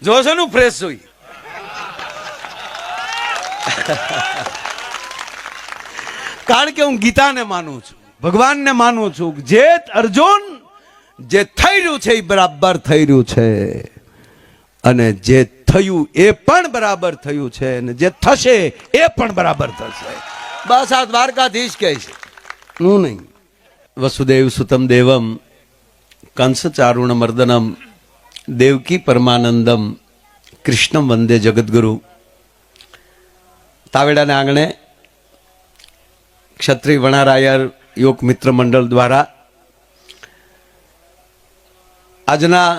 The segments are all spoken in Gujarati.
જોશો નું ફ્રેશ હોય. કારણ કે હું ગીતાને માનું છું, ભગવાનને માનું છું. જે અર્જુન જે થઈ રહ્યું છે એ બરાબર થઈ રહ્યું છે, અને જે થયું એ પણ બરાબર થયું છે, અને જે થશે એ પણ બરાબર થશે. બસ આ દ્વારકાધીશ કહે છે, હું નહીં. વસુદેવ સુતમ દેવમ કંસ ચારુણ મર્દનમ દેવકી પરમાનંદમ કૃષ્ણમ વંદે જગદગુરુ. તાવેડાના આંગણે ક્ષત્રિય વણારાયર યોગ મિત્ર મંડળ દ્વારા આજના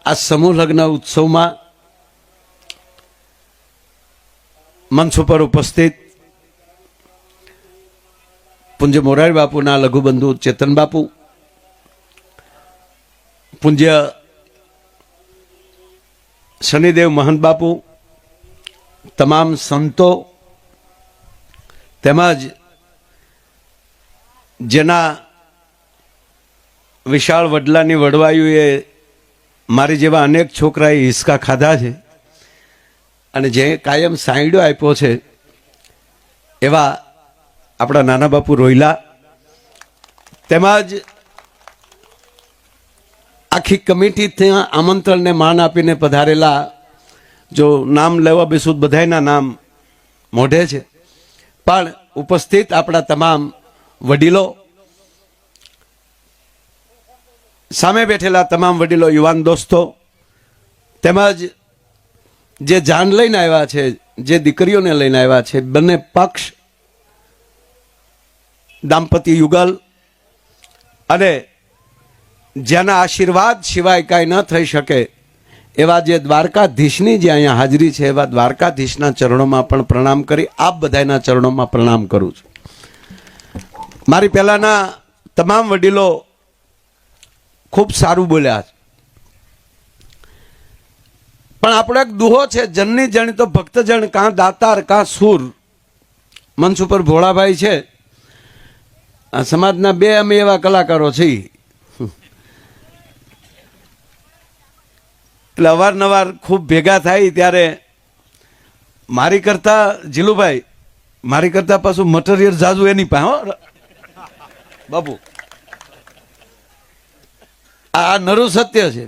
આ સમૂહ લગ્ન ઉત્સવમાં મંચ ઉપર ઉપસ્થિત પૂજ્ય મોરારી બાપુના લઘુબંધુ ચેતન બાપુ, પૂજ્ય શનિદેવ મહંત બાપુ, તમામ સંતો તેમજ જેના વિશાળ વડલાની વડવાયુએ મારી જેવા અનેક છોકરાએ હિસકા ખાધા છે, અને જે કાયમ સાંઈડો આપ્યો છે એવા આપણા નાના બાપુ રોયલા, તેમજ આખી કમિટી ત્યાં આમંત્રણને માન આપીને પધારેલા, જો નામ લેવા બેસું બધાયના નામ મોઢે છે, પણ ઉપસ્થિત આપણા તમામ વડીલો, સામે બેઠેલા તમામ વડીલો, યુવાન દોસ્તો, તેમજ જે જાન લઈને આવ્યા છે, જે દીકરીઓને લઈને આવ્યા છે, બંને પક્ષ દાંપત્ય યુગલ, અને જેના આશીર્વાદ સિવાય કાંઈ ન થઈ શકે એવા જે દ્વારકાધીશની જે અહીંયા હાજરી છે, એવા દ્વારકાધીશના ચરણોમાં પણ પ્રણામ કરી આપ બધાના ચરણોમાં પ્રણામ કરું છું. મારી પહેલાના તમામ વડીલો ખૂબ સારું બોલ્યા છે, પણ આપણો એક દુહો છે, જનની જણ તો ભક્તજણ, કાં દાતાર કાં સૂર. મંચ ઉપર ભોળાભાઈ છે, આ સમાજના બે અમે એવા કલાકારો છીએ, એટલે અવારનવાર ખૂબ ભેગા થાય ત્યારે મારી કરતા જીલુભાઈ, મારી કરતા પાછું મટીરિયલ જાજુ એની પાસે બાપુ, આ નરું સત્ય છે.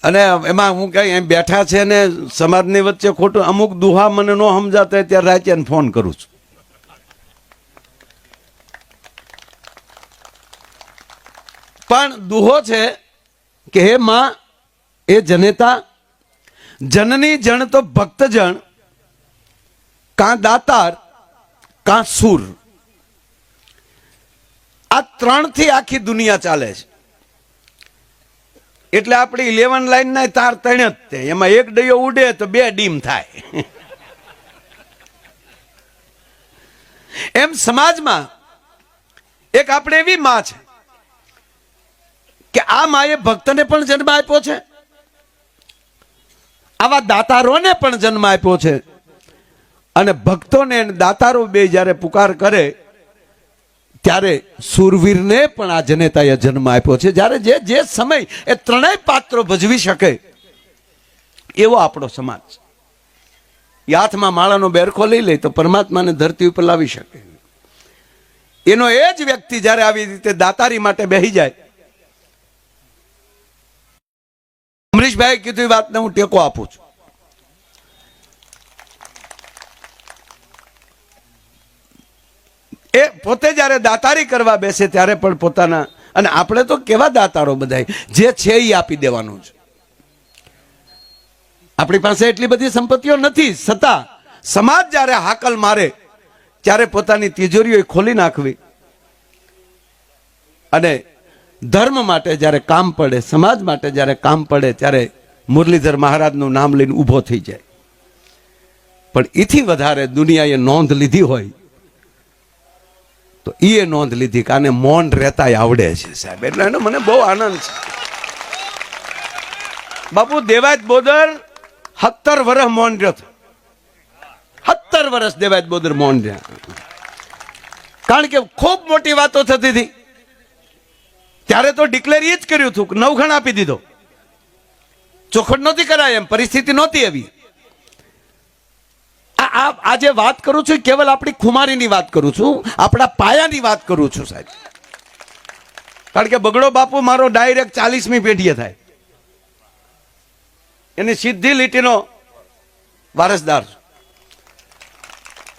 અને એમાં હું કઈ એમ બેઠા છે ને સમાજની વચ્ચે ખોટું અમુક દુહા મને ન સમજાતા ત્યારે રાચિયાને ફોન કરું છું. પણ દુહો છે કે હે માં એ જનેતા, જનની જણ તો ભક્તજણ, કાં દાતાર કાં સૂર. આ ત્રણથી આખી દુનિયા ચાલે છે. એટલે આપણી 11 લાઈન ના તાર ત્રણ જ તે, એમાં એક ડયો ઉડે તો બે ડીમ થાય. એમ સમાજમાં એક આપણે એવી માં છે કે આ માએ ભક્તને પણ જન્મ આપ્યો છે, આવા દાતારોને પણ જન્મ આપ્યો છે, અને ભક્તોને દાતારો બે જ્યારે પુકાર કરે ત્યારે સુરવીરને પણ આ જનેતાએ જન્મ આપ્યો છે. જ્યારે જે જે સમય એ ત્રણેય પાત્રો ભજવી શકે એવો આપણો સમાજ. એ હાથમાં માળાનો બેરખો લઈ લે તો પરમાત્માને ધરતી ઉપર લાવી શકે. એનો એ જ વ્યક્તિ જ્યારે આવી રીતે દાતારી માટે બેસી જાય. અમરીશભાઈ કીધું એ વાતને હું ટેકો આપું છું. એ પોતે જ્યારે દાતારી કરવા બેસે ત્યારે પણ પોતાના, અને આપણે તો કેવા દાતારો બધા, જે છે એ આપી દેવાનું છે. આપણી પાસે એટલી બધી સંપત્તિઓ નથી, છતાં સમાજ જ્યારે હાકલ મારે ત્યારે પોતાની તિજોરીઓ ખોલી નાખવી, અને ધર્મ માટે જ્યારે કામ પડે, સમાજ માટે જ્યારે કામ પડે ત્યારે મુરલીધર મહારાજનું નામ લઈને ઊભો થઈ જાય. પણ એથી વધારે દુનિયાએ નોંધ લીધી હોય તો એ નોંધ લીધી કે આને મૌન રહેતા આવડે છે સાહેબ. એટલે એનો મને બહુ આનંદ છે. બાપુ દેવાજ બોદર 17 વર્ષ મૌન રહ્યો હતો. 17 વર્ષ દેવાજ બોદર મૌન રહ્યા. કારણ કે ખૂબ મોટી વાતો થતી હતી. ત્યારે તો ડિક્લેર એ જ કર્યું હતું કે 9 ગણ આપી દીધો. ચોખડ નહોતી કરાય એમ, પરિસ્થિતિ નહોતી એવી. આ જે વાત કરું છું કેવલ આપણી ખુમારીની વાત કરું છું, આપણા પાયાની વાત કરું છું સાહેબ. કારણ કે બગડો બાપુ મારો ડાયરેક્ટ 40મી પેઢીએ થાય, એની સીધી લીટીનો વારસદાર.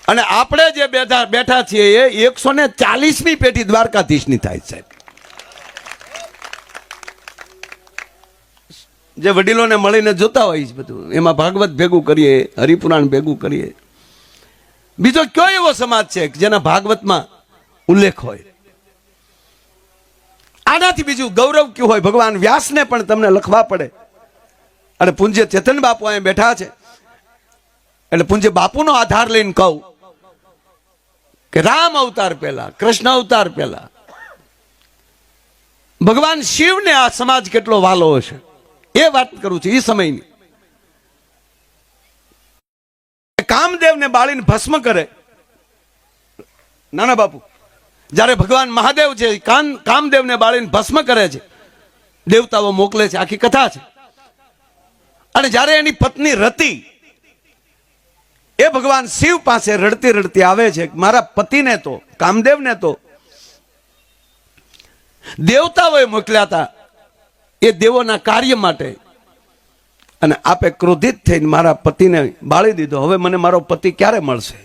અને આપણે જે બેઠા છીએ એ 140મી પેઢી દ્વારકાધીશની થાય સાહેબ. જે વડીલોને મળીને જોતા હોય છે બધું, એમાં ભાગવત ભેગું કરીએ, હરિપુરાણ ભેગું કરીએ. બીજો કયો એવો સમાજ છે જેના ભાગવતમાં ઉલ્લેખ હોય? આનાથી બીજું ગૌરવ કયું હોય? ભગવાન વ્યાસને પણ તમને લખવા પડે. અને પૂજ્ય ચેતન બાપુ અહીં બેઠા છે એટલે પૂજ્ય બાપુનો આધાર લઈને કહું કે રામ અવતાર પહેલા, કૃષ્ણ અવતાર પહેલા ભગવાન શિવને આ સમાજ કેટલો વાલો હશે એ વાત કરું છું. એ સમયની કામદેવને બાળીને ભસ્મ કરે નાના બાપુ, જ્યારે ભગવાન મહાદેવ છે કામદેવને બાળીને ભસ્મ કરે છે, દેવતાઓ મોકલે છે, આખી કથા છે. અને જ્યારે એની પત્ની રતિ એ ભગવાન શિવ પાસે રડતી રડતી આવે છે, મારા પતિને તો, કામદેવને તો દેવતાઓએ મોકલ્યા હતા એ દેવોના કાર્ય માટે, અને આપે ક્રોધિત થઈને મારા પતિને બાળી દીધો. હવે મને મારો પતિ ક્યારે મળશે?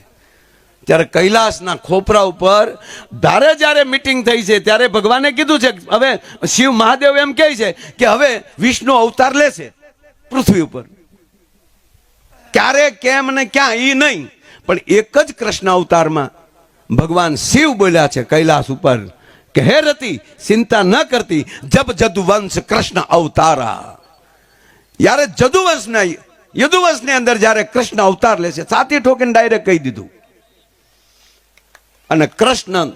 ત્યારે કૈલાસના ખોપરા ઉપર જ્યારે મીટિંગ થઈ છે ત્યારે ભગવાને કીધું છે, હવે શિવ મહાદેવ એમ કહે છે કે હવે વિષ્ણુ અવતાર લેશે પૃથ્વી ઉપર. ક્યારે, કેમ ને ક્યાં એ નહીં, પણ એક જ કૃષ્ણ અવતારમાં ભગવાન શિવ બોલ્યા છે કૈલાસ ઉપર કે હે રતિ ચિંતા ન કરતી, જબ જદુવંશ કૃષ્ણ અવતારા. યારે યદુવંશની અંદર જ્યારે કૃષ્ણ અવતાર લેશે, છાતી ઠોકીને ડાયરેક્ટ કહી દીધું. અને કૃષ્ણ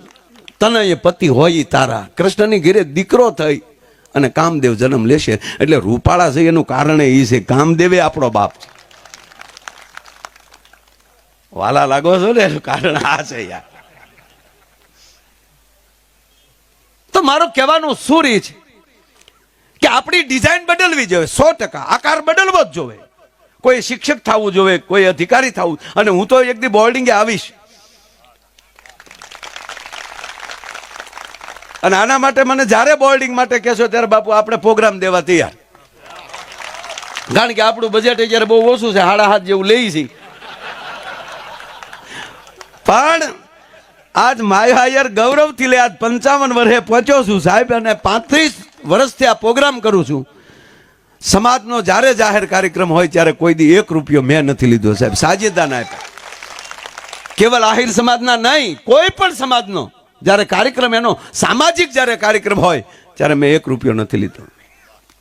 તને એ પતિ હોય તારા, કૃષ્ણની ઘેરે દીકરો થઈ અને કામદેવ જન્મ લેશે. એટલે રૂપાળા છે એનું કારણ એ છે કામદેવે આપણો બાપ છે. વાલા લાગો છો ને, એનું કારણ આ છે યાર. તો મારો કહેવાનો સુર એ છે કે આપણી ડિઝાઇન બદલવી જોઈએ, 100%. આકાર બદલવો જ જોઈએ. કોઈ શિક્ષક થવું જોઈએ, કોઈ અધિકારી થવું. અને હું તો એક દી બોર્ડિંગે આવીશ, અને આના માટે મને જ્યારે બોર્ડિંગ માટે કહેશો ત્યારે બાપુ આપણે પ્રોગ્રામ દેવા તૈયાર. કારણ કે આપણું બજેટ અત્યારે બહુ ઓછું છે, 7.5 જેવું લઈ છે. પણ આજ માયાયર ગૌરવથી લે, આજ 55 વર્ષે પહોંચ્યો છું સાહેબ, અને 35 વર્ષથી આ પ્રોગ્રામ કરું છું. સમાજનો જ્યારે જાહેર કાર્યક્રમ હોય ત્યારે કોઈ દી 1 રૂપિયો મેં નથી લીધો સાહેબ, સાજેદાના આપ્યા. કેવલ આહિર સમાજના નહીં, કોઈ પણ સમાજનો જ્યારે કાર્યક્રમ, એનો સામાજિક જ્યારે કાર્યક્રમ હોય ત્યારે મેં 1 રૂપિયો નથી લીધો.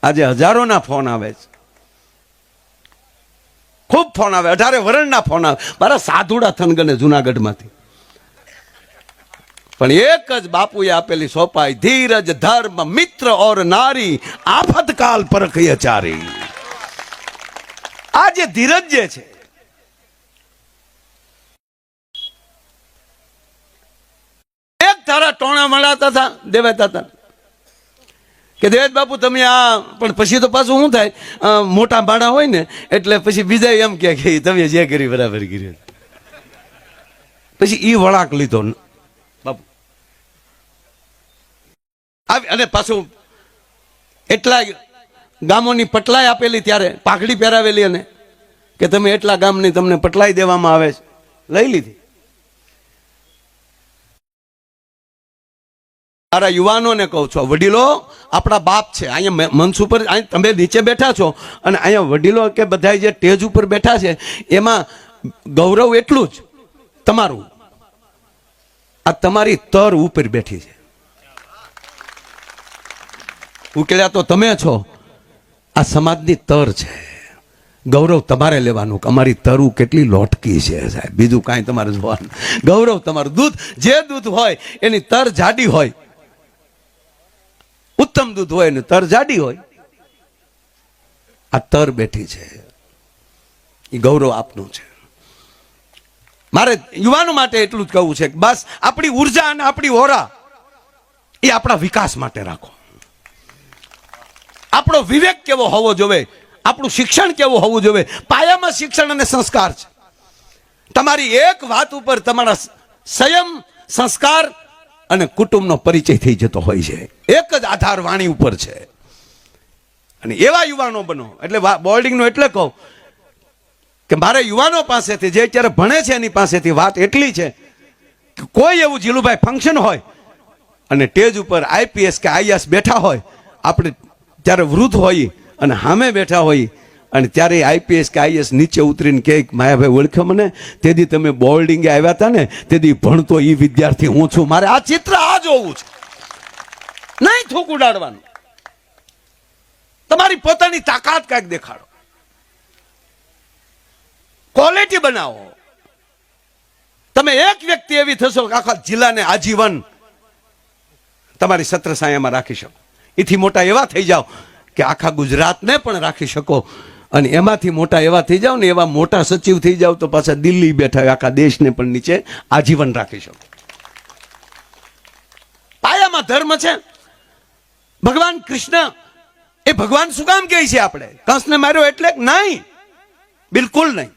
આજે હજારોના ફોન આવે છે, ખૂબ ફોન આવે, 18 વર્ષના ફોન આવે મારા સાધુડા થનગને જુનાગઢમાંથી. પણ એક જ બાપુએ આપેલી સોપાઈ, ધીરજ ધર્મ મિત્ર ઓર નારી આફતકાલ પરખિય ચારી. આ જે ધીરજ જે છે, એક તારા ટોણા મળાતા હતા દેવાતા હતા કે દેવેશ બાપુ તમે આ, પણ પછી તો પાછું શું થાય, મોટા ભાડા હોય ને એટલે પછી બીજા એમ કે તમે જે કરી બરાબર કર્યું. પછી ઈ વળાક લીધો બાપુ. અને પાછું એટલા ગામોની પટલાઈ આપેલી, ત્યારે પાઘડી પહેરાવેલી, અને કે તમે એટલા ગામની તમને પટલાઈ દેવામાં આવે છે, લઈ લીધી. મારા યુવાનોને કહું છું, વડીલો આપણા બાપ છે. અહીંયા મંચ ઉપર તમે નીચે બેઠા છો, અને અહીંયા વડીલો કે બધા જે સ્ટેજ ઉપર બેઠા છે એમાં ગૌરવ એટલું જ તમારું, આ તમારી તર ઉપર બેઠી છે. ઉકેલ્યા તો તમે છો, આ સમાજની તર છે. ગૌરવ તમારે લેવાનું કે અમારી તરું કેટલી લોટકી છે સાહેબ, બીજું કાંઈ તમારે જોવાનું. ગૌરવ તમારું દૂધ, જે દૂધ હોય એની તર જાડી હોય, ઉત્તમ દૂધ હોય ને તર જાડી હોય, આ તર બેઠી છે, એ ગૌરવ આપનું છે. મારે યુવાનો માટે એટલું જ કહેવું છે કે બસ આપણી ઉર્જા અને આપણી ઓરા એ આપણા વિકાસ માટે રાખો. આપણો વિવેક કેવો હોવો જોઈએ, આપણું શિક્ષણ કેવું હોવું જોઈએ? પાયામાં શિક્ષણ અને સંસ્કાર છે. તમારી એક વાત ઉપર તમારા સંયમ, સંસ્કાર અને કુટુંબનો પરિચય થઈ જતો હોય છે. એક જ આધાર વાણી ઉપર છે. અને એવા યુવાનો બનો. એટલે બોર્ડિંગનો એટલે કહું કે મારે યુવાનો પાસેથી, જે અત્યારે ભણે છે એની પાસેથી વાત એટલી છે કે કોઈ એવું જીલુભાઈ ફંક્શન હોય અને સ્ટેજ ઉપર આઈપીએસ કે આઈએસ બેઠા હોય, આપણે ત્યારે વૃદ્ધ હોઈએ અને સામે બેઠા હોઈએ, અને ત્યારે આઈપીએસ કે આઈએસ નીચે ઉતરીને કહે, માયાભાઈ ઓળખ્યો મને? તેથી તમે બોર્ડિંગે આવ્યા હતા ને, તેથી ભણતો એ વિદ્યાર્થી હું છું. મારે આ ચિત્ર આ જોવું છે, નહીં થૂક ઉડાડવાનું. તમારી પોતાની તાકાત કાંઈક દેખાડો, ક્વોલિટી બનાવો. તમે એક વ્યક્તિ એવી થશો કે આખા જિલ્લાને આજીવન તમારી સત્ર સાયામાં રાખી શકો. એથી મોટા એવા થઈ જાઓ કે આખા ગુજરાતને પણ રાખી શકો. અને એમાંથી મોટા એવા થઈ જાઓ ને, એવા મોટા સચિવ થઈ જાઓ તો પાછા દિલ્હી બેઠા આખા દેશને પણ નીચે આજીવન રાખી શકો. પાયામાં ધર્મ છે. ભગવાન કૃષ્ણ એ ભગવાન શું કામ કહે છે? આપણે કંસને માર્યો એટલે નહીં, બિલકુલ નહીં.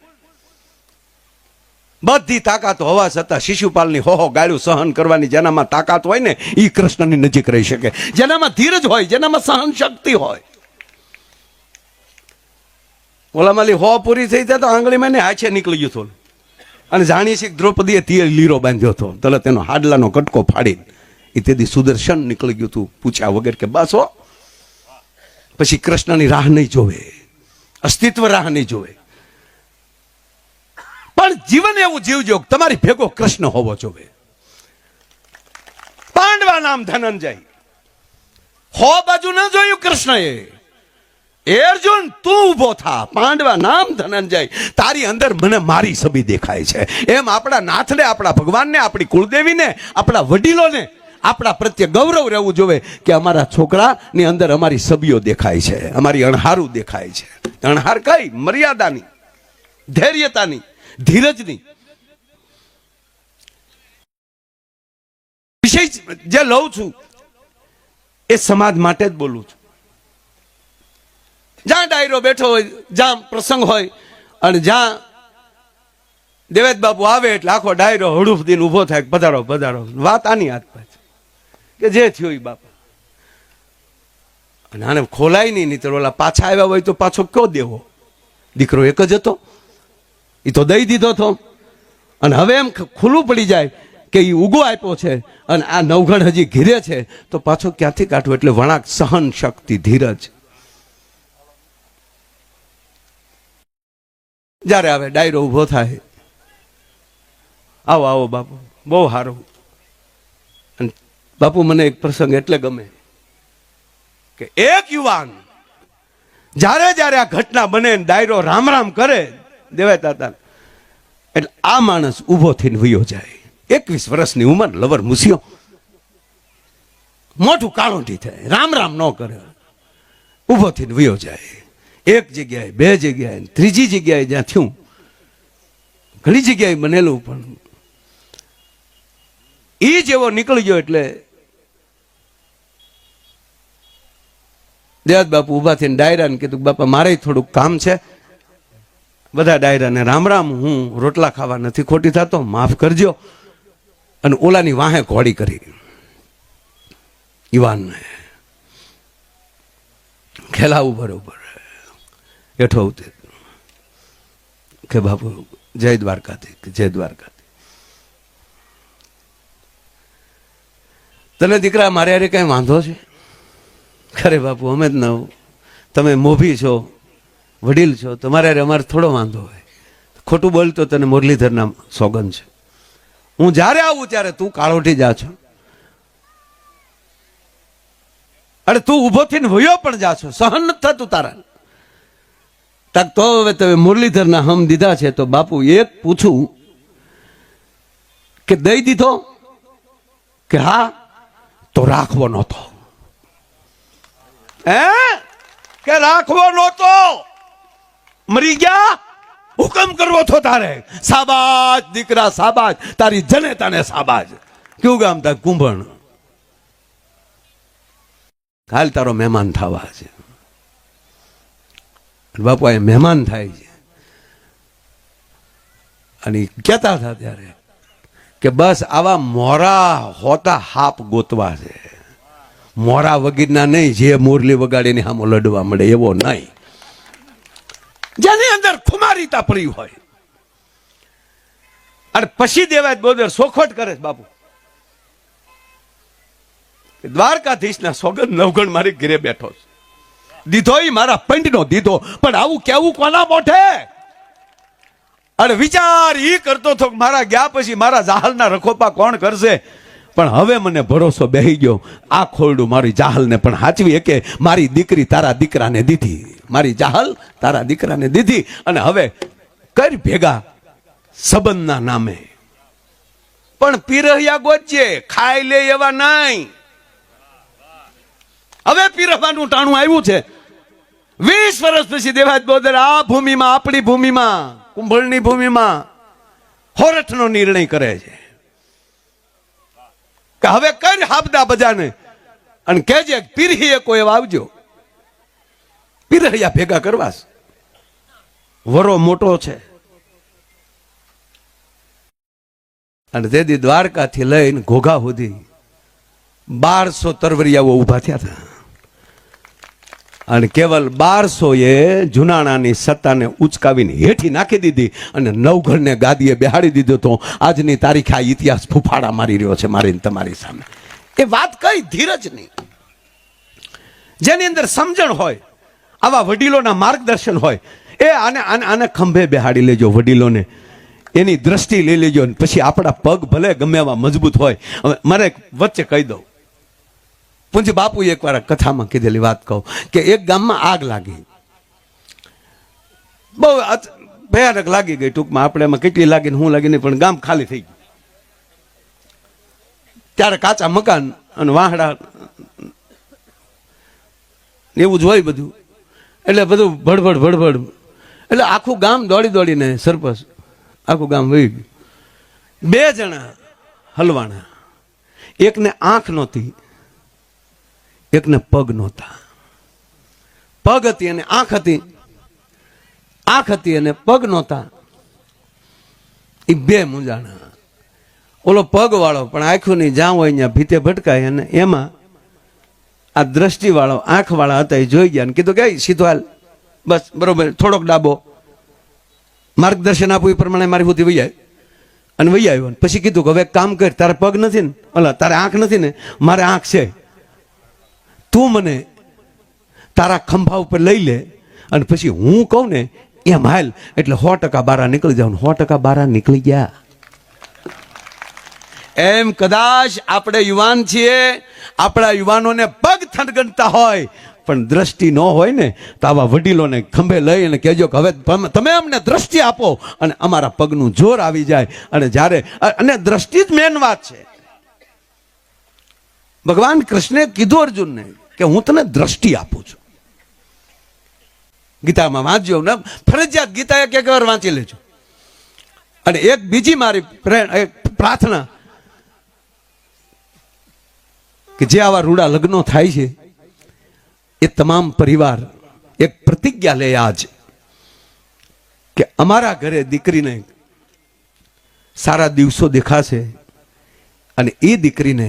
બધી તાકાત હોવા છતાં શિશુપાલની હો ગાળ્યું સહન કરવાની જેનામાં તાકાત હોય ને, એ કૃષ્ણની નજીક રહી શકે. જેનામાં ધીરજ હોય, જેનામાં સહન શક્તિ હોય. ઓલામાલી હો પૂરી થઈ જાય તો આંગળીમાં હાથે નીકળી ગયું હતું. અને જાણીએ છીએ દ્રૌપદીએ તીર લીરો બાંધ્યો હતો, તલે તેનો હાડલાનો કટકો ફાડી એ તેથી સુદર્શન નીકળી ગયું હતું પૂછ્યા વગર કે બસ હો. પછી કૃષ્ણની રાહ નહીં જોવે, અસ્તિત્વ રાહ નહીં જોવે. પણ જીવન એવું જીવજો તમારી ભેગો કૃષ્ણ હોવો જોઈએ. પાંડવા નામ ધનંજય, હો બાજુ ન જોયું કૃષ્ણએ. એ અર્જુન તું ઉભો થા, પાંડવા નામ ધનંજય. તારી અંદર મને મારી છબી દેખાય છે. એમ આપણા નાથને, આપણા ભગવાનને, આપણી કુળદેવીને, આપણા વડીલોને આપણા પ્રત્યે ગૌરવ રહેવું જોઈએ કે અમારા છોકરાની અંદર અમારી છબીઓ દેખાય છે, અમારી અણહારું દેખાય છે. અણહાર કઈ? મર્યાદાની, ધૈર્યતાની, ધીરજની. વિષય જે લઉં છું એ સમાજ માટે જ બોલું છું. જ્યાં ડાયરો બેઠો હોય, જ્યાં પ્રસંગ હોય, અને જ્યાં દેવેદ બાપુ આવે એટલે આખો ડાયરો હડુફ દીને ઉભો થાય, પધારો પધારો. વાત આની હાથ પાછી કે જે થયું એ બાપા. અને આને ખોલાય નહીં, તો ઓલા પાછા આવ્યા હોય તો પાછો કયો દેવો? દીકરો એક જ હતો, એ તો દઈ દીધો હતો. અને હવે એમ ખુલ્લું પડી જાય કે એ ઉગો આપ્યો છે અને આ નવઘણ હજી ઘીરે છે, તો પાછો ક્યાંથી કાઢવું? એટલે વણાક, સહન શક્તિ, ધીરજ. જ્યારે આવે ડાયરો ઉભો થાય, આવો આવો બાપુ, બહુ સારું. અને બાપુ મને એક પ્રસંગ એટલે ગમે કે એક યુવાન જ્યારે જ્યારે આ ઘટના બને, ડાયરો રામ રામ કરે દેવાય તાતા, એટલે આ માણસ ઉભો થઈને વયો જાય. 21 વર્ષની ઉંમર, લવર મૂસ્યો, મોટું કાળોટી થાય, રામ રામ ન કરે, ઉભો થઈને વયો જાય. એક જગ્યાએ, બે જગ્યાએ, ત્રીજી જગ્યાએ જ્યાં થયું, ઘણી જગ્યાએ બનેલું, પણ એ જેવો નીકળી ગયો એટલે દેવાદ બાપુ ઉભા થઈને ડાયરાને કીધું, બાપા મારે થોડુંક કામ છે. બધા ડાયરાને રામ રામ, હું રોટલા ખાવા નથી ખોટી થતો, માફ કરજો. અને ઓલાની વાહે ઘોડી કરી યુવાનને ખેલાવું બરોબર હેઠો ઉતર કે બાપુ જય દ્વારકાથી, જય દ્વારકાથી. તને દીકરા મારે યારે કઈ વાંધો છે? ખરે બાપુ અમે જ ન, તમે મોભી છો, વડીલ છો, તમારે અમારે થોડો વાંધો હોય. ખોટું બોલતો તને મુરલીધરના સોગન છે. હું જ્યારે આવું ત્યારે તું કાળોઠી જા છો, અને તું ઉભો થઈને વયો પણ જા છો, સહન નથી થતું તારા. તો હવે તમે મુરલીધરના હમ દીધા છે, તો બાપુ એક પૂછું કે દઈ દીધો? કે હા. તો રાખવો નહોતો. કે રાખવો નહોતો, મરી ગયા, હુકમ કરવો તો તારે. સાબાજ દીકરા, સાબાજ, તારી જનેતાને સાબાજ. કયું ગામ? તા કુંભણ. હાલ તારો મહેમાન થવા છે. બાપુ અહીંયા મહેમાન થાય છે અને કહેતા હતા ત્યારે કે બસ આવા મોરા હોતા હાપ ગોતવા છે, મોરા વગીરના નહીં, જે મોરલી વગાડીને સામો લડવા મળે એવો નહીં, જેની અંદર ખુમારીતા પડી હોય. અને પછી દેવાય બોદર સોખવટ કરે બાપુ, દ્વારકાધીશના સોગંદ નવગણ મારી ઘરે બેઠો છે, દીધો ઈ મારા પંડનો દીધો, પણ આવું કેવું કોના મોઢે? અને વિચાર ઈ કરતો હતો મારા ગયા પછી મારા જાહલના રખોપા કોણ કરશે? પણ હવે મને ભરોસો બેહી ગયો, આ ખોરડું મારી જાહલને પણ હાચવી કે મારી દીકરી તારા દીકરાને દીધી, મારી જાહલ તારા દીકરાને દીધી. અને હવે કર ભેગા સંબંધના નામે, પણ પીરહિયા ગોચે, ખાઈ લે એવા નહીં. હવે પીરહવાનું ટાણું આવ્યું છે. 20 વર્ષ પછી દેવાજ બોદર આ ભૂમિમાં, આપણી ભૂમિમાં, કુંભળની ભૂમિમાં હોરઠનો નિર્ણય કરે છે કે હવે કઈ હાબદા બજાને અને કહેજે પીરહીએ કોઈ આવજો, પીરહિયા ભેગા કરવા. વરો મોટો છે અને તેથી દ્વારકાથી લઈને ઘોઘા સુધી 1200 તરવરિયાઓ ઉભા થયા હતા. અને કેવલ 1200 એ જુનાણાની સત્તાને ઉચકાવીને હેઠી નાખી દીધી અને નવઘરને ગાદીએ બેહાડી દીધો. તો આજની તારીખે આ ઇતિહાસ ફૂફાડા મારી રહ્યો છે મારી તમારી સામે. એ વાત કઈ ધીરજ નહીં, જેની અંદર સમજણ હોય, આવા વડીલોના માર્ગદર્શન હોય, એ આને ખંભે બેહાડી લેજો વડીલોને, એની દ્રષ્ટિ લઈ લેજો. પછી આપણા પગ ભલે ગમે એવા મજબૂત હોય. મારે વચ્ચે કહી દઉં, પૂંજ બાપુ એકવાર કથામાં કીધેલી વાત કહું કે એક ગામમાં આગ લાગી, બહુ ભયાનક લાગી ગઈ. ટૂંકમાં આપણે એમાં કેટલી લાગી ને હું લાગી નહીં, પણ ગામ ખાલી થઈ ગયું. ત્યારે કાચા મકાન અને વાહડા એવું જ હોય બધું, એટલે બધું ભડભડ ભડભડ, એટલે આખું ગામ દોડી દોડીને સરપંચ આખું ગામ વહી ગયું. 2 જણા હલવાણા, એકને આંખ નહોતી, એકને પગ નહોતા. પગ હતી અને આંખ હતી, આંખ હતી અને પગ નહોતા. એ 2 મૂંઝાણા. ઓલો પગ વાળો પણ આંખું ની જ્યાં હોય ત્યાં ભીતે ભટકાય, અને એમાં આ દ્રષ્ટિ વાળો આંખ વાળા હતા એ જોઈ ગયા અને કીધું કે સીધો હાલ, બસ બરોબર, થોડોક ડાબો, માર્ગદર્શન આપવું એ પ્રમાણે મારી સુધી વહી આવ્યો. અને વહી આવ્યો પછી કીધું કે હવે કામ કર, તારે પગ નથી ને, ઓલા તારે આંખ નથી ને, મારે આંખ છે, તું મને તારા ખંભા ઉપર લઈ લે અને પછી હું કહું ને એમ હાલ, એટલે 100% બારા નીકળી જાવ. 100% બારા નીકળી ગયા. એમ કદાચ આપણે યુવાન છીએ, આપણા યુવાનોને પગ થનગનતા હોય પણ દ્રષ્ટિ ન હોય ને, તો આવા વડીલોને ખંભે લઈ અને કહેજો કે હવે તમે અમને દ્રષ્ટિ આપો, અને અમારા પગનું જોર આવી જાય. અને જ્યારે અને દ્રષ્ટિ જ મેન વાત છે. ભગવાન કૃષ્ણે કીધું અર્જુનને કે હું તને દ્રષ્ટિ આપું છું. ગીતામાં વાંચજો ને, ફરજિયાત ગીતા એક વાર વાંચી લેજો. અને એક બીજી મારી પ્રાર્થના કે જે આવા રૂડા લગ્નો થાય છે એ તમામ પરિવાર એક પ્રતિજ્ઞા લે આજ કે અમારા ઘરે દીકરીને સારા દિવસો દેખાશે અને એ દીકરીને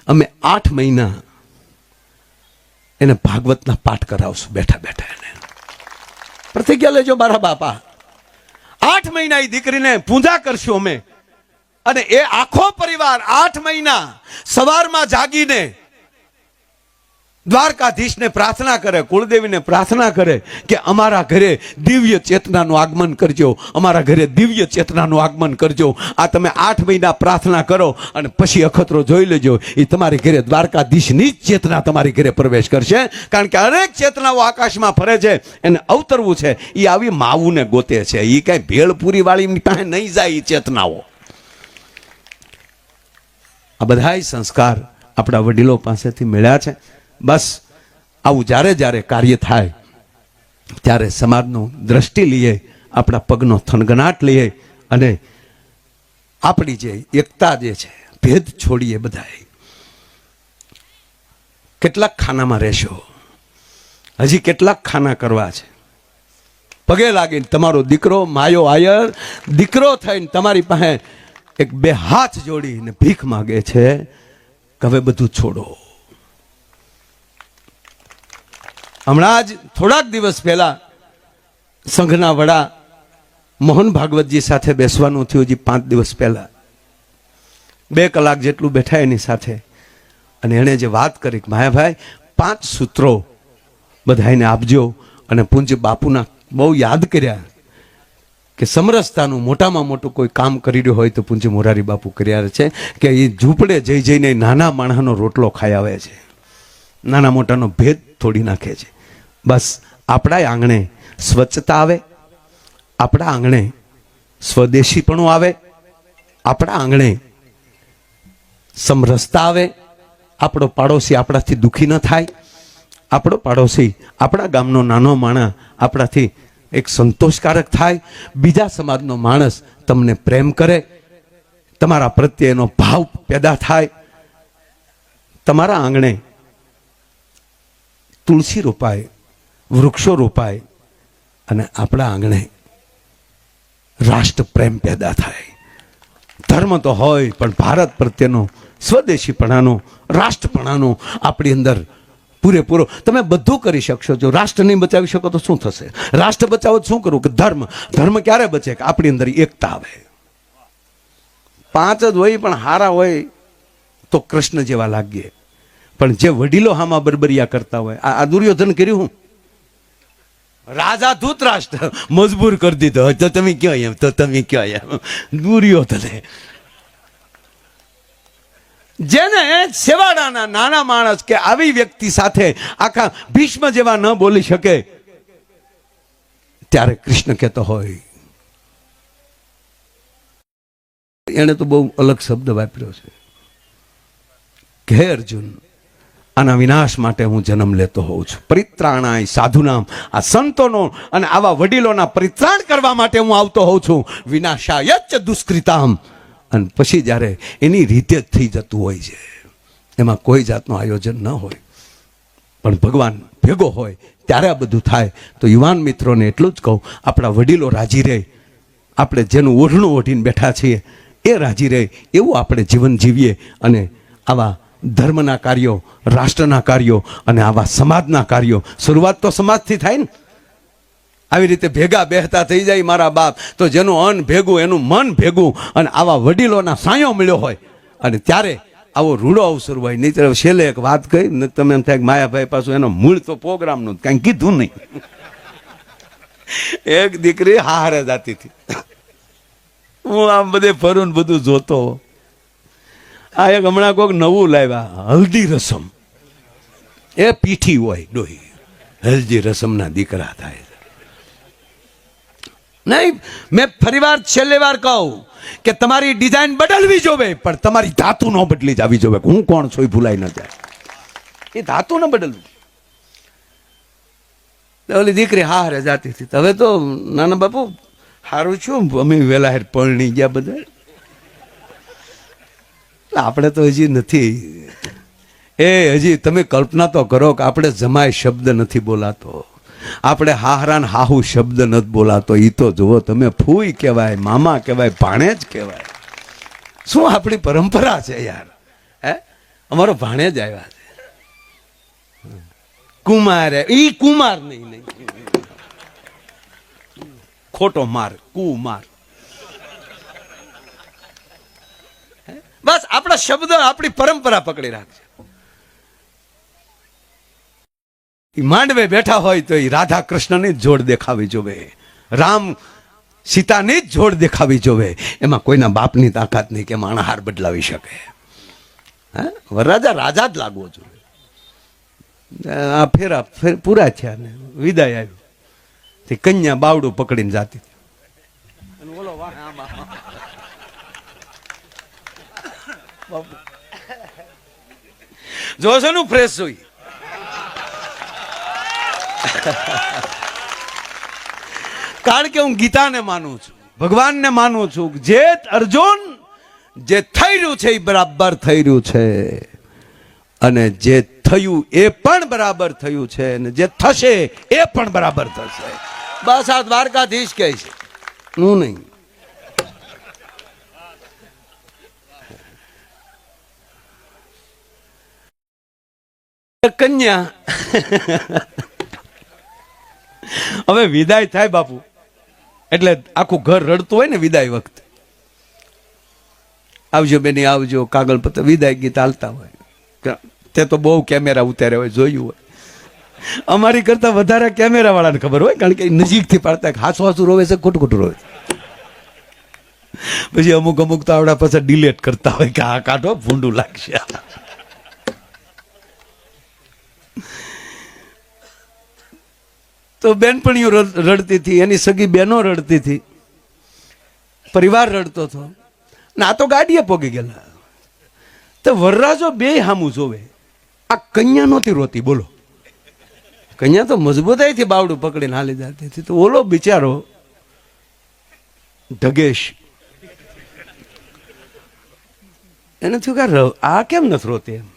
અમે 8 મહિના એને ભાગવતના પાઠ કરાવશું બેઠા બેઠા. એને પ્રતિજ્ઞા લેજો મારા બાપા, 8 મહિના એ દીકરીને પૂજા કરશું અમે. અને એ આખો પરિવાર 8 મહિના સવારમાં જાગીને દ્વારકાધીશને પ્રાર્થના કરે, કુળદેવીને પ્રાર્થના કરે કે અમારા ઘરે દિવ્ય ચેતનાનું આગમન કરજો, અમારા ઘરે દિવ્ય ચેતનાનું આગમન કરજો. આ તમે 8 મહિના પ્રાર્થના કરો અને પછી અખતરો જોઈ લેજો, એ તમારી ઘરે દ્વારકાધીશની જ ચેતના તમારી ઘરે પ્રવેશ કરશે. કારણ કે અનેક ચેતનાઓ આકાશમાં ફરે છે, એને અવતરવું છે, એ આવી માવુને ગોતે છે. એ કઈ ભેળપુરી વાળી પાસે નહીં જાય. એ ચેતનાઓ, આ બધા સંસ્કાર આપણા વડીલો પાસેથી મળ્યા છે. બસ આવું જ્યારે જ્યારે કાર્ય થાય ત્યારે સમાજનું દ્રષ્ટિ લઈએ, આપણા પગનો થનગનાટ લઈએ અને આપણી જે એકતા જે છે, ભેદ છોડીએ. બધાએ કેટલાક ખાનામાં રહેશો, હજી કેટલાક ખાના કરવા છે. પગે લાગીને તમારો દીકરો માયો આયર દીકરો થઈને તમારી પાસે એક બે હાથ જોડીને ભીખ માગે છે કે હવે બધું છોડો. હમણાં જ થોડાક દિવસ પહેલા સંઘના વડા મોહન ભાગવતજી સાથે બેસવાનું થયું. હજી 5 દિવસ પહેલા 2 કલાક જેટલું બેઠા એની સાથે, અને એણે જે વાત કરી કે માયાભાઈ 5 સૂત્રો બધાને આપજો, અને પૂજ્ય બાપુના બહુ યાદ કર્યા કે સમરસતાનું મોટામાં મોટું કોઈ કામ કરી રહ્યો હોય તો પૂજ્ય મોરારી બાપુ કર્યા છે કે એ ઝૂંપડે જઈ જઈને નાના માણસનો રોટલો ખાઈ આવે છે, નાના મોટાનો ભેદ તોડી નાખે છે. બસ આપણા આંગણે સ્વચ્છતા આવે, આપણા આંગણે સ્વદેશીપણું આવે, આપણા આંગણે સમરસતા આવે, આપણો પાડોશી આપણાથી દુઃખી ન થાય, આપણો પાડોશી આપણા ગામનો નાનો માણસ આપણાથી એક સંતોષકારક થાય, બીજા સમાજનો માણસ તમને પ્રેમ કરે, તમારા પ્રત્યેનો ભાવ પેદા થાય. તમારા આંગણે તુલસી રોપાય, વૃક્ષો રોપાય, અને આપણા આંગણે રાષ્ટ્ર પ્રેમ પેદા થાય. ધર્મ તો હોય પણ ભારત પ્રત્યેનો સ્વદેશીપણાનો રાષ્ટ્રપણાનો આપણી અંદર પૂરેપૂરો. તમે બધું કરી શકશો, જો રાષ્ટ્ર નહીં બચાવી શકો તો શું થશે? રાષ્ટ્ર બચાવો શું કરવું? કે ધર્મ ક્યારે બચે? કે આપણી અંદર એકતા આવે. 5 જ હોય પણ હારા હોય તો કૃષ્ણ જેવા લાગીએ, પણ જે વડીલો હામાં બરબરિયા કરતા હોય, આ દુર્યોધન કર્યું હું? રાજા ધૂતરાષ્ટ્ર મજબૂર કરી દીધો, તો તમે ક્યાં એમ, તો તમે ક્યાં એમ. દુર્યોધને જેને સેવાડાના નાના માણસ કે આવી વ્યક્તિ સાથે આખા ભીષ્મ જેવા ન બોલી શકે, ત્યારે કૃષ્ણ કહેતો હોય. એને તો બહુ અલગ શબ્દ વાપર્યો છે કે હે અર્જુન, આના વિનાશ માટે હું જન્મ લેતો હોઉં છું. પરિત્રાણાય સાધુનામ, આ સંતોનો અને આવા વડીલોના પરિત્રાણ કરવા માટે હું આવતો હોઉં છું. વિનાશાયચ દુષ્કૃતામ, અને પછી જ્યારે એની રીતે જ થઈ જતું હોય છે, એમાં કોઈ જાતનું આયોજન ન હોય, પણ ભગવાન ભેગો હોય ત્યારે આ બધું થાય. તો યુવાન મિત્રોને એટલું જ કહું, આપણા વડીલો રાજી રહે, આપણે જેનું ઓઢણું ઓઢીને બેઠા છીએ એ રાજી રહે, એવું આપણે જીવન જીવીએ. અને આવા ધર્મના કાર્યો, રાષ્ટ્રના કાર્યો અને આવા સમાજના કાર્યો, શરૂઆત તો સમાજથી થાય ને. આવી રીતે ભેગા બેહતા થઈ જાય મારા બાપ, તો જેનું અન્ન ભેગું એનું મન ભેગું, અને આવા વડીલોના સાયો મળ્યો હોય, અને ત્યારે આવો રૂડો અવસર હોય. નહીં તો છેલ્લે એક વાત કહી ને તમે એમ થાય કે માયાભાઈ પાછું એનો મૂળ તો પ્રોગ્રામનું કાંઈ કીધું નહીં. એક દીકરી હારે જાતી હતી, હું આમ બધે ફરું ને બધું જોતો. આ એક હમણાં કોઈક નવું લાવ્યા, હલ્દી રસમ. એ પીઠી હોય ડોહી, હલ્દી રસમના દીકરા થાય. નહીં, મેં ફરીવાર છેલ્લી વાર કહું કે તમારી ડિઝાઇન બદલવી જોવે, પણ તમારી ધાતુ ન બદલી જવી જોવે. હું કોણ છું એ ભૂલાઈ ન જાય, એ ધાતુ ન બદલવી. ઓલી દીકરી હારે જાતી હતી. હવે તો નાના બાપુ સારું છું, અમે વેલા હેર પરણી ગયા બધા. આપણે તો હજી નથી. એ હજી તમે કલ્પના તો કરો કે આપણે જમાય શબ્દ નથી બોલાતો, આપણે હાહરાન હાહુ શબ્દ નથી બોલાતો. એ તો જુઓ તમે, ફૂઈ કહેવાય, મામા કહેવાય, ભાણેજ કહેવાય. શું આપણી પરંપરા છે યાર. હે, અમારો ભાણેજ આવ્યા છે, કુમાર. ઈ કુમાર નહીં, ખોટો માર, કુમાર. બસ આપણા શબ્દ આપણી પરંપરા પકડી રાખશે. માંડવે બેઠા હોય તો એ રાધા કૃષ્ણની જ જોડ દેખાવી જોવે, રામ સીતાની જ જોડ દેખાવી જોવે. એમાં કોઈના બાપની તાકાત નહીં કે માણસ હાર બદલાવી શકે. હે, વરરાજા રાજા જ લાગવો જોઈએ. આ ફેરા પૂરા થયા ને વિદાય આવ્યું, તે કન્યા બાવડું પકડીને જાતી. જોશો નું ફ્રેશ જોઈ. કારણ કે હું ગીતાને માનું છું, ભગવાનને માનું છું. જે અર્જુન જે થઈ રહ્યું છે એ બરાબર થઈ રહ્યું છે, અને જે થયું એ પણ બરાબર થયું છે, અને જે થશે એ પણ બરાબર થશે. બસ આ દ્વારકાધીશ કહે છે, હું નહીં. કન્યા હવે વિદાય થાય બાપુ, એટલે આખું ઘર રડતું હોય ને વિદાય વખતે, આવજો બેની આવજો, કાગળ પત્ર, વિદાય ગીત હાલતા હોય. તે તો બહુ કેમેરા ઉતાર્યા હોય, જોયું હોય. અમારી કરતા વધારે કેમેરા વાળાને ખબર હોય, કારણ કે નજીકથી પાડતા હાસું હાસું રોવે છે, ખોટું ખોટું રોવે. પછી અમુક અમુક તો આવડા પાછા ડિલેટ કરતા હોય કે આ કાઢો ભૂંડું લાગશે. તો બેનપણીઓ રડતી હતી, એની સગી બહેનો રડતી હતી, પરિવાર રડતો હતો. ને આ તો ગાડીએ પોગી ગયેલા. તો વરરાજો બે હામું જોવે. આ કન્યા નહોતી રોતી, બોલો. કન્યા તો મજબૂતાઈથી બાવડું પકડીને હાલી જતી હતી. તો ઓલો બિચારો ઢગેશ, એને થયું કે આ કેમ નથી રોતી એમ.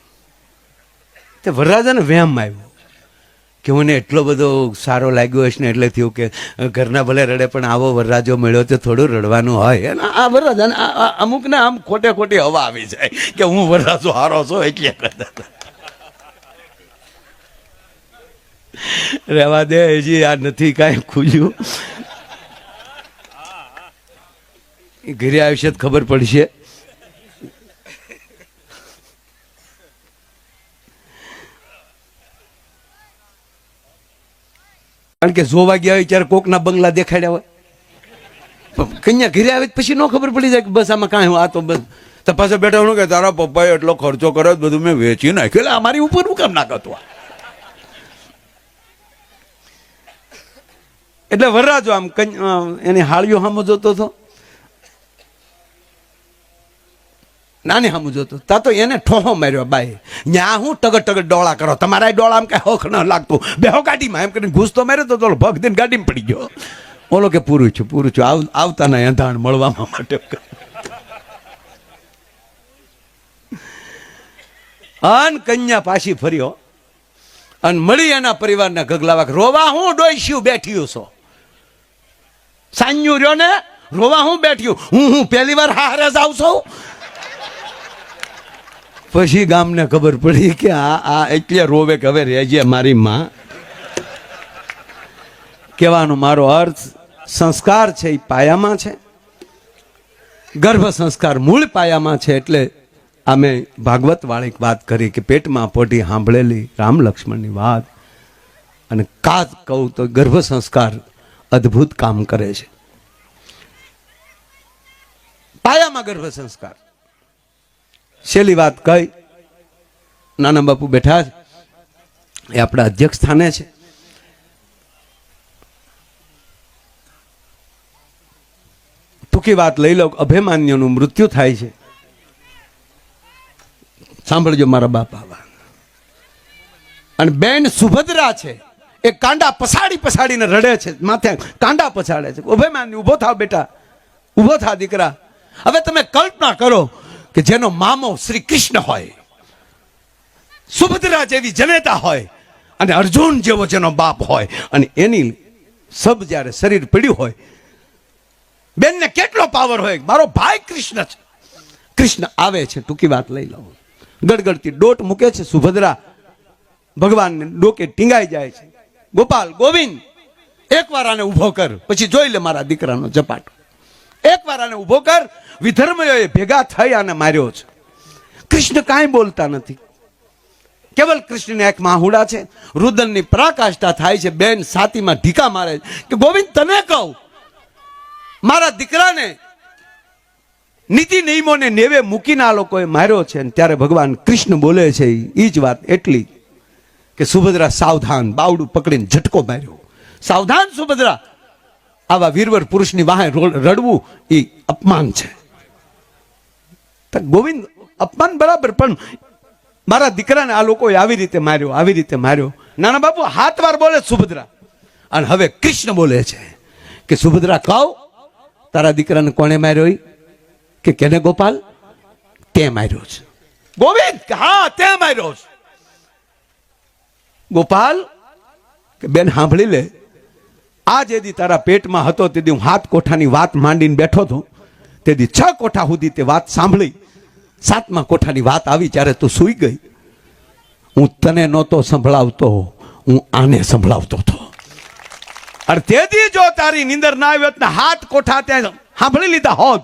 તે વરરાજાને વહેમ આવ્યો કે મને એટલો બધો સારો લાગ્યો હશે ને, એટલે થયું કે ઘરના ભલે રડે પણ આવો વરરાજો મળ્યો તો થોડું રડવાનું હોય. અને આ વરરાજાને અમુકને આમ ખોટે ખોટી હવા આવી જાય કે હું વરરાજો હારો છું એટલે કરતા. રહેવા દે, હજી આ નથી કાંઈ ખુલ્યું. ઘરે આવશે તો ખબર પડશે. કારણ કે જોવા ગયા હોય ત્યારે કોકના બંગલા દેખાડ્યા હોય. કન્યા ઘરે આવે પછી ન ખબર પડી જાય કે બસ આમાં કાંઈ આ તો બસ તપાસે બેઠા હું કે તારા પપ્પાએ એટલો ખર્ચો કર્યો બધું મેં વેચી નાખ્યું, એટલે અમારી ઉપર હું કામ ના કરતો. એટલે વરરાજો આમ એની હાળીઓ સામો જોતો હતો, નાની સામું જોતો. તા તો એને ઠોહો માર્યો બાઈ. ન્યા હું ટગર ટગર ડોળા કરો, તમારા ડોળા આમ કઈ હોખ ન લાગતું, બેહો ગાડીમાં એમ કરીને ઘૂસતો માર્યો તો ભગ દઈને ગાડીમાં પડી ગયો. ઓલો કે પૂરું છું આવતા ના અંધાણ મળવામાં માટે. અન કન્યા પાછી ફર્યો અને મળી એના પરિવારના ગગલાવા, રોવા હું ડોઈસ્યું બેઠ્યું છો, સાન્યું રહ્યો ને રોવા હું બેઠ્યું, હું પહેલી વાર હારે જ આવશો. પછી ગામને ખબર પડી કે આ એટલે રોવે કે હવે રહેજે મારી માં. કહેવાનો મારો અર્થ, સંસ્કાર છે એ પાયામાં છે, ગર્ભ સંસ્કાર મૂળ પાયામાં છે. એટલે અમે ભાગવત વાળી વાત કરી કે પેટમાં પોટી સાંભળેલી રામ લક્ષ્મણની વાત, અને કાત કહું તો ગર્ભ સંસ્કાર અદ્ભુત કામ કરે છે. પાયામાં ગર્ભ સંસ્કાર. છેલ્લી વાત કઈ, નાના બાપુ બેઠા છે, એ આપણા અધ્યક્ષ સ્થાને છે. ટૂંકી વાત લઈ લો. અભિમાન્યુનું મૃત્યુ થાય છે. સાંભળજો મારા બાપા. અને બેન સુભદ્રા છે, એ કાંડા પછાડીને રડે છે, માથે કાંડા પછાડે છે. અભિમાન્યુ ઉભો થાવ બેટા, ઉભો થા દીકરા. હવે તમે કલ્પના કરો કે જેનો મામો શ્રી કૃષ્ણ હોય, સુભદ્રા જેવી જનેતા હોય, અને અર્જુન જેવો જેનો બાપ હોય, અને એની સબ જ્યારે શરીર પડ્યું હોય, બેનને કેટલો પાવર હોય. મારો ભાઈ કૃષ્ણ છે. કૃષ્ણ આવે છે, ટૂંકી વાત લઈ લો. ગડગડતી ડોટ મૂકે છે સુભદ્રા, ભગવાનને ડોકે ટીંગાઈ જાય છે. ગોપાલ ગોવિંદ, એકવાર આને ઉભો કર, પછી જોઈ લે મારા દીકરાનો જપાટો. એકવાર આને ઉભો કર. વિધર્મીઓએ ભેગા થઈ અને માર્યો છે. કૃષ્ણ કાંઈ બોલતા નથી. કેવલ કૃષ્ણને એક માહુડા છે. રુદનની પરાકાષ્ઠા થાય છે. બેન છાતીમાં ઢીકા મારે કે ગોવિંદ તને કહું, મારા દીકરાને નીતિ નિયમોને નેવે મૂકીને આ લોકોએ માર્યો છે. અને ત્યારે ભગવાન કૃષ્ણ બોલે છે એ જ વાત એટલી કે સુભદ્રા સાવધાન, બાવડું પકડીને ઝટકો માર્યો. સાવધાન સુભદ્રા, આવા વીરવર પુરુષની વાહે રડવું એ અપમાન છે. ગોવિંદ અપમાન બરાબર, પણ મારા દીકરાને આ લોકોએ આવી રીતે માર્યો. નાના બાપુ હાથ વાર બોલે સુભદ્રા. અને હવે કૃષ્ણ બોલે છે કે સુભદ્રા કહું, તારા દીકરાને કોણે માર્યો? કે કેને ગોપાલ? તે માર્યો છે. ગોવિંદ હા તે માર્યો છે. ગોપાલ કે બેન સાંભળી લે, આ જેદી તારા પેટમાં હતો તેથી હું 7 કોઠાની વાત માંડીને બેઠો હતો, તેથી 6 કોઠા સુધી તે વાત સાંભળી. 7મા કોઠાની વાત આવી ત્યારે તું સૂઈ ગઈ. હું તને નહોતો સંભળાવતો, હું આને સંભળાવતો હતો. અને તેથી જો તારી નીંદર ના આવી હોત ને 7 કોઠા ત્યાં સાંભળી લીધા હોત,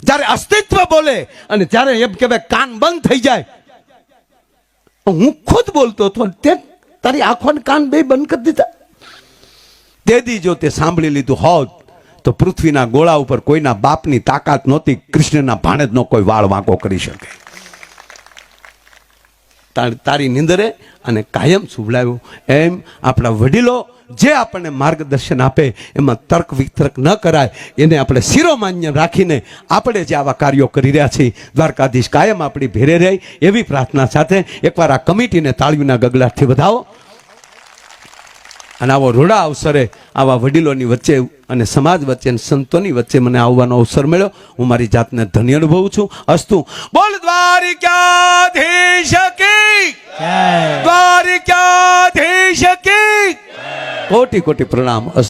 જ્યારે અસ્તિત્વ બોલે અને જ્યારે એમ કહેવાય કાન બંધ થઈ જાય, હું ખુદ બોલતો હતો તે તારી આંખો ને કાન બે બંધ કરી દીધા. તેથી જો તે સાંભળી લીધું હોત તો પૃથ્વીના ગોળા ઉપર કોઈના બાપની તાકાત નહોતી કૃષ્ણના ભાણેજનો કોઈ વાળ વાંકો કરી શકે. તારી નીંદરે અને કાયમ સુવડાવ્યું. એમ આપણા વડીલો જે આપણને માર્ગદર્શન આપે એમાં તર્ક વિતર્ક ન કરાય, એને આપણે શિરોમાન્ય રાખીને આપણે જે આવા કાર્યો કરી રહ્યા છીએ, દ્વારકાધીશ કાયમ આપણી ભેરે રહે એવી પ્રાર્થના સાથે એકવાર આ કમિટીને તાળીઓના ગગડાટથી વધાવો. અને આવો રૂડા અવસરે આવા વડીલોની વચ્ચે અને સમાજ વચ્ચે અને સંતોની વચ્ચે મને આવવાનો અવસર મળ્યો. હું મારી જાતને ધન્ય અનુભવું છું. અસ્તુ બોલ દ્વારિકાધીશ કી જય. દ્વારિકાધીશ કી કોટી કોટી પ્રણામ.